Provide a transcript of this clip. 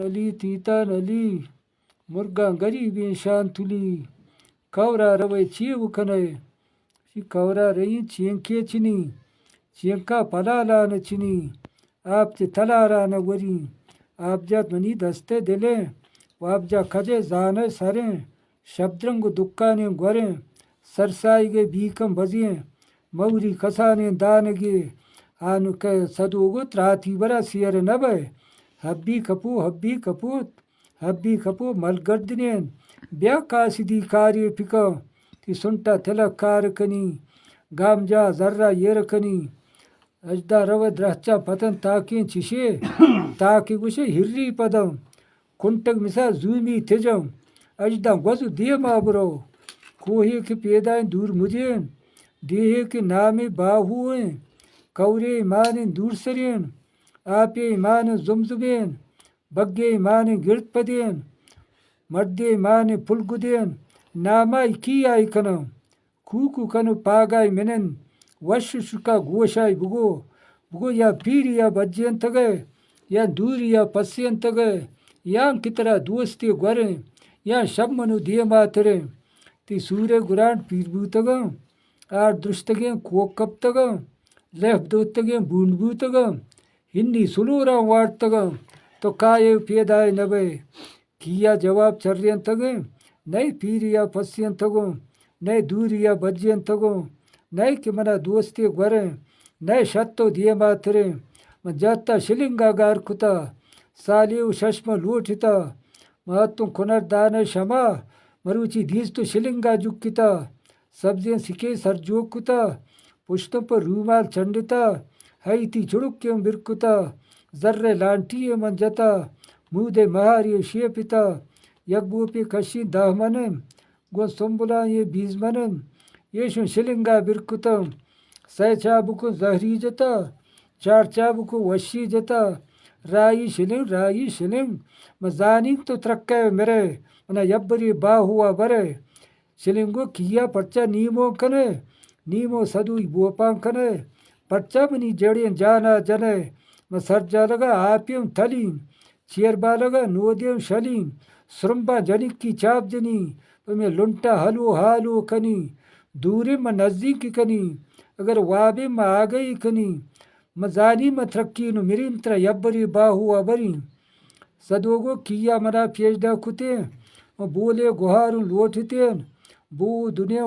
نلی تیتا نلی مرگاں غریبیں شان تلی کورا روے چیو کنے کورا رئی چینکے چنی چینکا پلالا نہ چنی آپ تے تلارا نہ وری آپ جات منی دستے دلیں آپ جا کھجے زانے سریں شبدرنگ دکانے گوریں سرسائی گے بیکم بزیں موری کسانے دانگے آنو کہ صدوگو تراتی برا سیر نبے ہبی کپو ملگردنین بیا کاسدی کاری پکا تی سنٹا تلا کار کنی گام جا ذرہ یر کنی اجدا رو درچا پتن تاکین چشے تاکی گوشے ہری پدم کنٹگ مسا زومی تجم اجدا گوزو دیما برو کوہی کے پیدائیں دور مجھین دیہے کے نام باہوئیں کورے ایمان دور سرین آپے ایمان زمزمین بگے ایمان گرد پدین مردے ایمان پلگدین نامائی کی آئی کنم کوکو کنو پاگائی منن وش شکا گوشائی بگو یا پیری یا بجین تگے یا دوری یا پسین تگے یا کترا دوستی گوریں یا شب منو دیما تریں تی سورے گران پیر بوتگم آر درشتگیں کوکب تگم لہب دوتگیں بوند بوتگم ہنی سلورا وارتگم تو کائے پیدائے نبے کیا جواب چرین تگیں نئی پیری یا پسین تگم نئی دوری یا بجین تگم نئی کہ منا دوستی گوریں نئی شتو دیما تریں من جاتا شلنگا گار کتا سالیو ششم لوٹتا مہتم کنر دان شما مروچی دیز تو شلنگا جکتا سبزیں سکے سر جوکتا پشتوں پر رومال چنڈتا ہئی تی چڑکیوں برکتا ذرے لانٹی من جتا مودے مہاری شیپتا یک بو پہ کشی دہ منم گو سنبلا یہ 20 منم یشن شلنگا برکتم سہ چابکو زہری جتا چار چابکو وشی جتا رائی شلنگ مزانی تو ترکے میرے منا یبری باہوا برے شلنگو کیا پرچا نیمو کنے نیمو صدوی بوپان کنے پرچا منی جڑیں جانا جنے مسر جا لگا آپیم تھلیم چیر با لگا نودیم شلیم سرمبا جنک کی چاپ جنی میں لنٹا حالو کنی دوری میں نزدیک کنی اگر وابے میں آگئی کنی مزانی میں ترکین مریم تر یبری باہوا بریم صدوگو کیا منا پیجدہ کتیں بولے گوہاروں لوٹتیں بو دنیا